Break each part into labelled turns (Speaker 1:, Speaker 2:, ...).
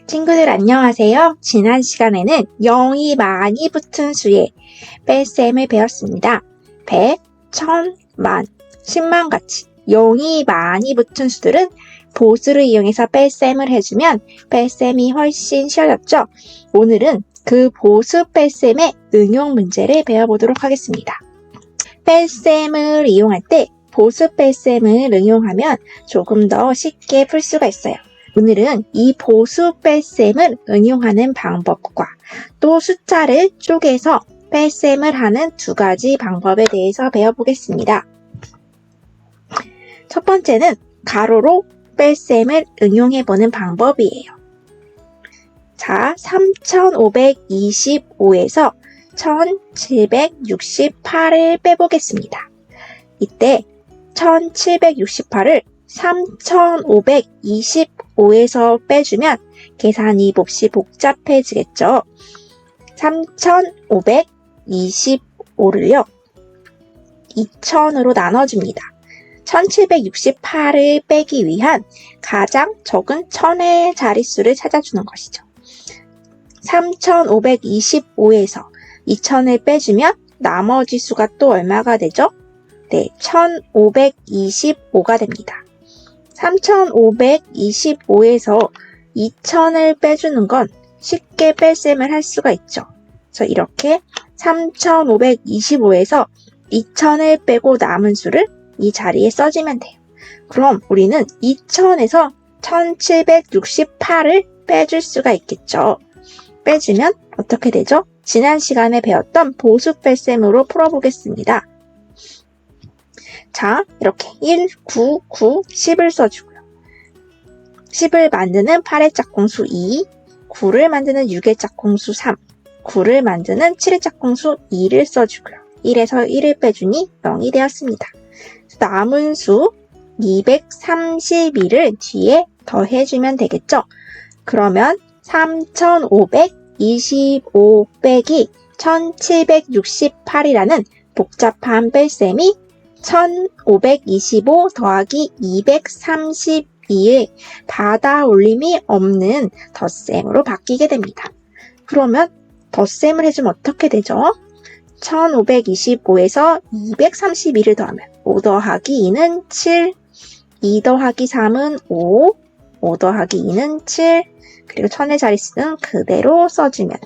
Speaker 1: 친구들 안녕하세요. 지난 시간에는 0이 많이 붙은 수의 뺄셈을 배웠습니다. 100, 1000, 만, 10만 같이 0이 많이 붙은 수들은 보수를 이용해서 뺄셈을 해주면 뺄셈이 훨씬 쉬워졌죠? 오늘은 그 보수 뺄셈의 응용 문제를 배워보도록 하겠습니다. 뺄셈을 이용할 때 보수 뺄셈을 응용하면 조금 더 쉽게 풀 수가 있어요. 오늘은 이 보수 뺄셈을 응용하는 방법과 또 숫자를 쪼개서 뺄셈을 하는 두 가지 방법에 대해서 배워보겠습니다. 첫 번째는 가로로 뺄셈을 응용해보는 방법이에요. 자, 3525에서 1768을 빼보겠습니다. 이때 1768을 3525에서 빼주면 계산이 몹시 복잡해지겠죠. 3525를요 2000으로 나눠줍니다. 1768을 빼기 위한 가장 적은 1000의 자릿수를 찾아주는 것이죠. 3525에서 2000을 빼주면 나머지 수가 또 얼마가 되죠? 네, 1525가 됩니다. 3525에서 2000을 빼주는 건 쉽게 뺄셈을 할 수가 있죠. 그래서 이렇게 3525에서 2000을 빼고 남은 수를 이 자리에 써주면 돼요. 그럼 우리는 2000에서 1768을 빼줄 수가 있겠죠. 빼주면 어떻게 되죠? 지난 시간에 배웠던 보수 뺄셈으로 풀어보겠습니다. 자, 이렇게 1, 9, 9, 10을 써주고요. 10을 만드는 8의 짝꿍수 2, 9를 만드는 6의 짝꿍수 3, 9를 만드는 7의 짝꿍수 2를 써주고요. 1에서 1을 빼주니 0이 되었습니다. 남은 수 232를 뒤에 더해주면 되겠죠? 그러면 3525 빼기 1768이라는 복잡한 뺄셈이 1525 더하기 232의 받아올림이 없는 덧셈으로 바뀌게 됩니다. 그러면 덧셈을 해주면 어떻게 되죠? 1525에서 232를 더하면 5 더하기 2는 7, 2 더하기 3은 5, 5 더하기 2는 7, 그리고 1000의 자릿수는 그대로 써주면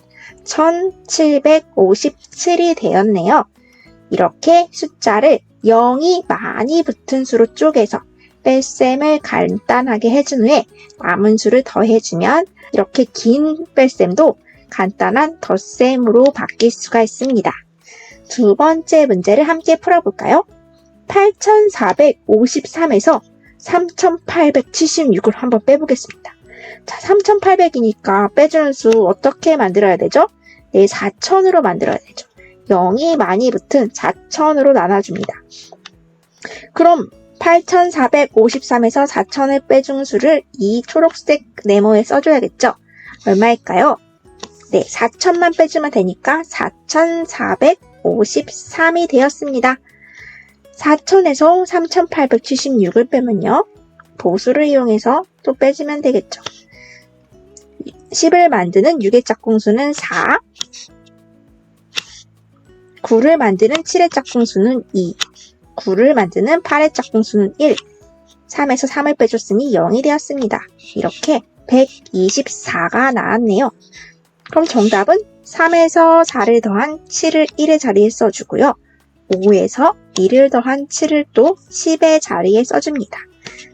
Speaker 1: 1757이 되었네요. 이렇게 숫자를 0이 많이 붙은 수로 쪼개서 뺄셈을 간단하게 해준 후에 남은 수를 더해주면 이렇게 긴 뺄셈도 간단한 덧셈으로 바뀔 수가 있습니다. 두 번째 문제를 함께 풀어볼까요? 8453에서 3876을 한번 빼보겠습니다. 자, 3800이니까 빼주는 수 어떻게 만들어야 되죠? 네, 4000으로 만들어야 되죠. 0이 많이 붙은 4000으로 나눠줍니다. 그럼 8453에서 4000을 빼준 수를 이 초록색 네모에 써줘야겠죠? 얼마일까요? 네, 4000만 빼주면 되니까 4453이 되었습니다. 4000에서 3876을 빼면요. 보수를 이용해서 또 빼주면 되겠죠. 10을 만드는 6의 짝꿍수는 4, 9를 만드는 7의 짝꿍수는 2, 9를 만드는 8의 짝꿍수는 1, 3에서 3을 빼줬으니 0이 되었습니다. 이렇게 124가 나왔네요. 그럼 정답은 3에서 4를 더한 7을 1의 자리에 써주고요. 5에서 2를 더한 7을 또 10의 자리에 써줍니다.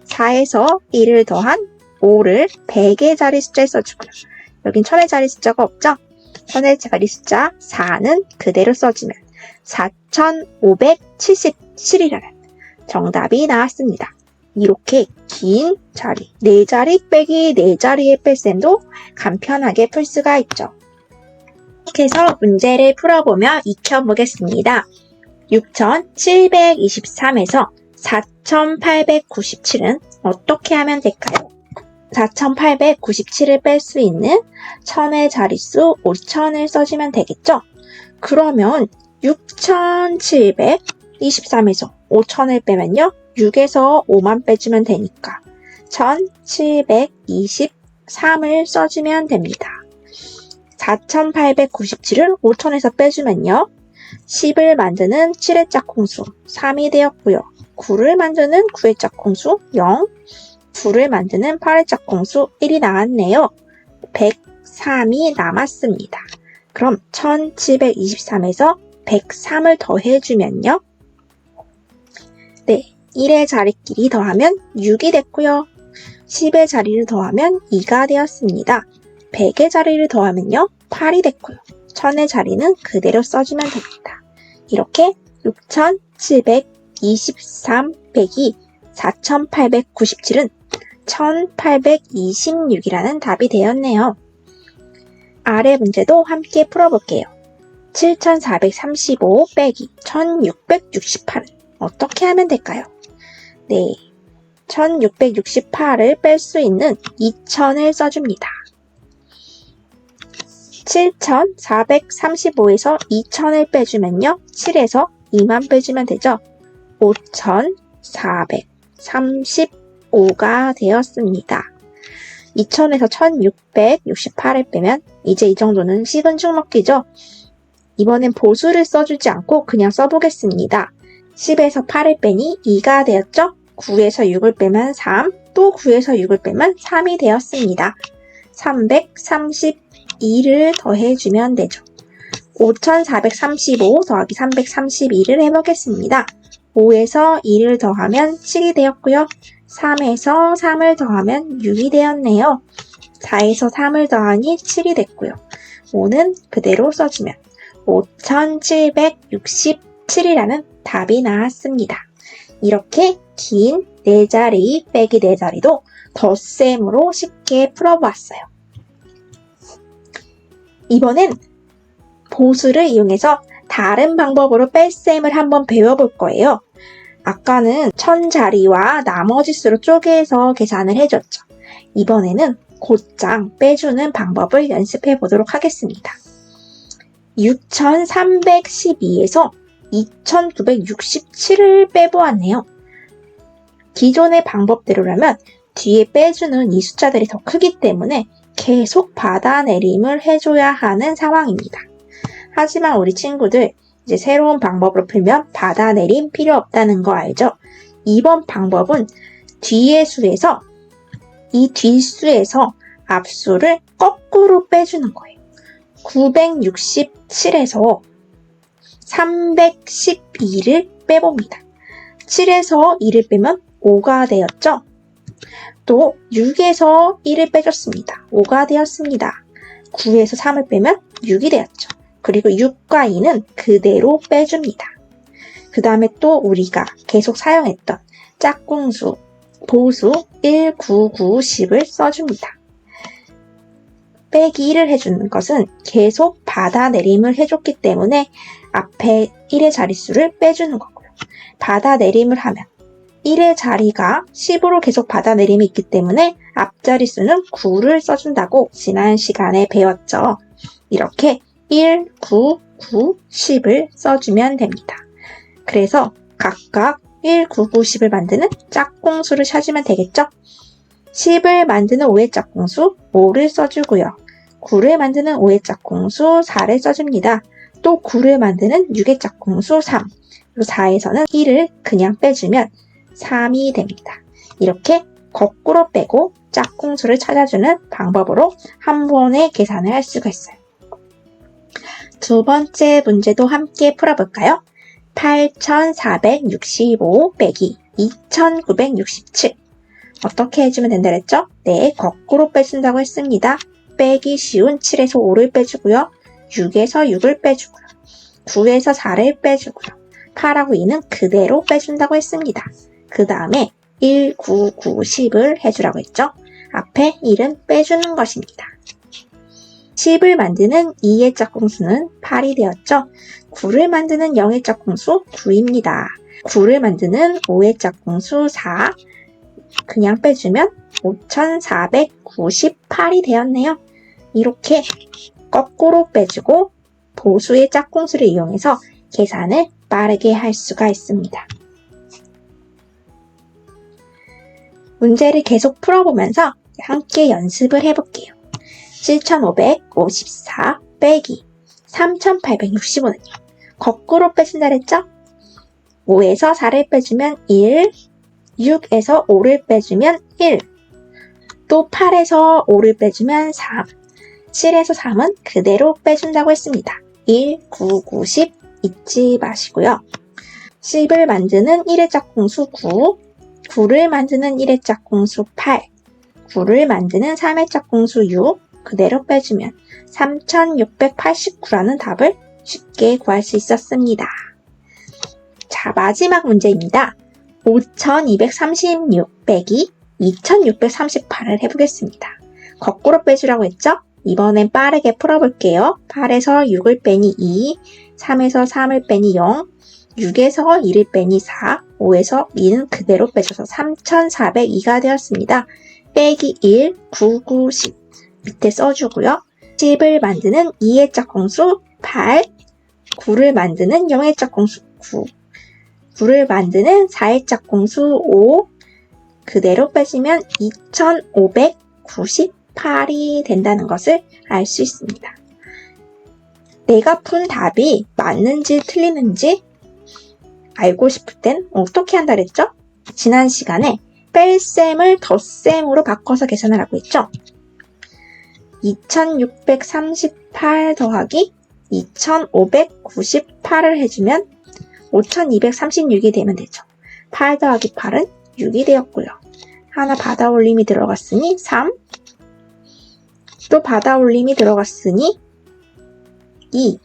Speaker 1: 4에서 1을 더한 5를 100의 자리 숫자에 써주고요. 여긴 1000의 자리 숫자가 없죠? 1000의 자리 숫자 4는 그대로 써주면 4577이라는 정답이 나왔습니다. 이렇게 긴 자리, 4자리 빼기 4자리의 뺄셈도 간편하게 풀 수가 있죠. 이렇게 해서 문제를 풀어보며 익혀보겠습니다. 6723에서 4897은 어떻게 하면 될까요? 4897을 뺄 수 있는 1000의 자릿수 5000을 써주면 되겠죠? 그러면 6723에서 5000을 빼면요. 6에서 5만 빼주면 되니까 1725 3을 써주면 됩니다. 4897을 5000에서 빼주면요. 10을 만드는 7의 짝꿍수 3이 되었고요. 9를 만드는 9의 짝꿍수 0, 9를 만드는 8의 짝꿍수 1이 나왔네요. 103이 남았습니다. 그럼 1723에서 103을 더해주면요. 네, 1의 자리끼리 더하면 6이 됐고요. 10의 자리를 더하면 2가 되었습니다. 100의 자리를 더하면요. 8이 됐고요. 1000의 자리는 그대로 써주면 됩니다. 이렇게 6723 빼기 4897은 1826이라는 답이 되었네요. 아래 문제도 함께 풀어볼게요. 7435 빼기 1668은 어떻게 하면 될까요? 네, 1668을 뺄 수 있는 2000을 써줍니다. 7435에서 2000을 빼주면요. 7에서 2만 빼주면 되죠. 5435가 되었습니다. 2000에서 1668을 빼면 이제 이 정도는 식은 죽 먹기죠. 이번엔 보수를 써주지 않고 그냥 써보겠습니다. 10에서 8을 빼니 2가 되었죠. 9에서 6을 빼면 3, 또 9에서 6을 빼면 3이 되었습니다. 332를 더해주면 되죠. 5435 더하기 332를 해보겠습니다. 5에서 2를 더하면 7이 되었고요. 3에서 3을 더하면 6이 되었네요. 4에서 3을 더하니 7이 됐고요. 5는 그대로 써주면 5767이라는 답이 나왔습니다. 이렇게 긴 4자리 빼기 4자리도 덧셈으로 쉽게 풀어보았어요. 이번엔 보수를 이용해서 다른 방법으로 뺄셈을 한번 배워볼 거예요. 아까는 1000자리와 나머지 수로 쪼개서 계산을 해줬죠. 이번에는 곧장 빼주는 방법을 연습해 보도록 하겠습니다. 6312에서 2967을 빼보았네요. 기존의 방법대로라면 뒤에 빼주는 이 숫자들이 더 크기 때문에 계속 받아내림을 해줘야 하는 상황입니다. 하지만 우리 친구들 이제 새로운 방법으로 풀면 받아내림 필요 없다는 거 알죠? 이번 방법은 뒤의 수에서 이 뒷수에서 앞수를 거꾸로 빼주는 거예요. 967에서 312를 빼봅니다. 7에서 2를 빼면 5가 되었죠? 또 6에서 1을 빼줬습니다. 5가 되었습니다. 9에서 3을 빼면 6이 되었죠. 그리고 6과 2는 그대로 빼줍니다. 그 다음에 또 우리가 계속 사용했던 짝꿍수, 보수 1, 9, 9, 10을 써줍니다. 빼기 1을 해주는 것은 계속 받아내림을 해줬기 때문에 앞에 1의 자릿수를 빼주는 거고요. 받아내림을 하면 1의 자리가 10으로 계속 받아내림이 있기 때문에 앞자릿수는 9를 써준다고 지난 시간에 배웠죠. 이렇게 1, 9, 9, 10을 써주면 됩니다. 그래서 각각 1, 9, 9, 10을 만드는 짝꿍수를 찾으면 되겠죠? 10을 만드는 5의 짝꿍수 5를 써주고요. 9를 만드는 5의 짝꿍수 4를 써줍니다. 또 9를 만드는 6의 짝꿍수 3, 그리고 4에서는 1을 그냥 빼주면 3이 됩니다. 이렇게 거꾸로 빼고 짝꿍수를 찾아주는 방법으로 한 번에 계산을 할 수가 있어요. 두 번째 문제도 함께 풀어볼까요? 8465 빼기 2967 어떻게 해주면 된다 그랬죠? 네, 거꾸로 빼준다고 했습니다. 빼기 쉬운 7에서 5를 빼주고요. 6에서 6을 빼주고요. 9에서 4를 빼주고요. 8하고 2는 그대로 빼준다고 했습니다. 그 다음에 1, 9, 9, 10을 해주라고 했죠? 앞에 1은 빼주는 것입니다. 10을 만드는 2의 짝꿍수는 8이 되었죠? 9를 만드는 0의 짝꿍수 9입니다. 9를 만드는 5의 짝꿍수 4, 그냥 빼주면 5498이 되었네요. 이렇게 거꾸로 빼주고 보수의 짝꿍수를 이용해서 계산을 빠르게 할 수가 있습니다. 문제를 계속 풀어보면서 함께 연습을 해볼게요. 7,554 빼기 3,865는요. 거꾸로 빼준다 그랬죠? 5에서 4를 빼주면 1, 6에서 5를 빼주면 1, 또 8에서 5를 빼주면 3, 7에서 3은 그대로 빼준다고 했습니다. 1, 9, 9, 10 잊지 마시고요. 10을 만드는 1의 짝꿍수 9, 9를 만드는 1의 짝꿍수 8, 9를 만드는 3의 짝꿍수 6 그대로 빼주면 3689라는 답을 쉽게 구할 수 있었습니다. 자, 마지막 문제입니다. 5236 빼기 2638을 해보겠습니다. 거꾸로 빼주라고 했죠? 이번엔 빠르게 풀어볼게요. 8에서 6을 빼니 2, 3에서 3을 빼니 0, 6에서 2를 빼니 4, 5에서 2는 그대로 빼줘서 3402가 되었습니다. 빼기 1, 9, 9, 10 밑에 써주고요. 10을 만드는 2의 짝꿍수 8, 9를 만드는 0의 짝꿍수 9, 9를 만드는 4의 짝꿍수 5 그대로 빼시면 2598이 된다는 것을 알 수 있습니다. 내가 푼 답이 맞는지 틀리는지 알고 싶을 땐 어떻게 한다 그랬죠? 지난 시간에 뺄셈을 덧셈으로 바꿔서 계산을 하고 있죠? 2638 더하기 2598을 해주면 5236이 되면 되죠. 8 더하기 8은 6이 되었고요. 하나 받아 올림이 들어갔으니 3, 또 받아 올림이 들어갔으니 2,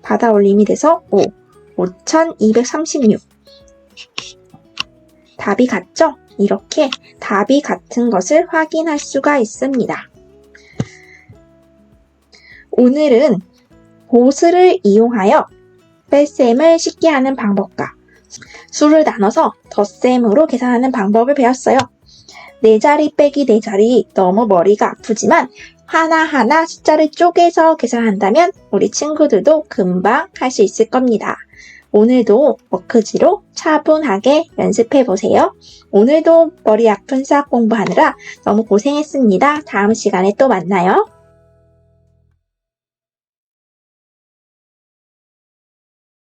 Speaker 1: 받아 올림이 돼서 5, 5236. 답이 같죠? 이렇게 답이 같은 것을 확인할 수가 있습니다. 오늘은 보스를 이용하여 뺄셈을 쉽게 하는 방법과 수를 나눠서 덧셈으로 계산하는 방법을 배웠어요. 4자리 빼기 4자리 너무 머리가 아프지만 하나하나 숫자를 쪼개서 계산한다면 우리 친구들도 금방 할 수 있을 겁니다. 오늘도 워크지로 차분하게 연습해보세요. 오늘도 머리 아픈 수학 공부하느라 너무 고생했습니다. 다음 시간에 또 만나요.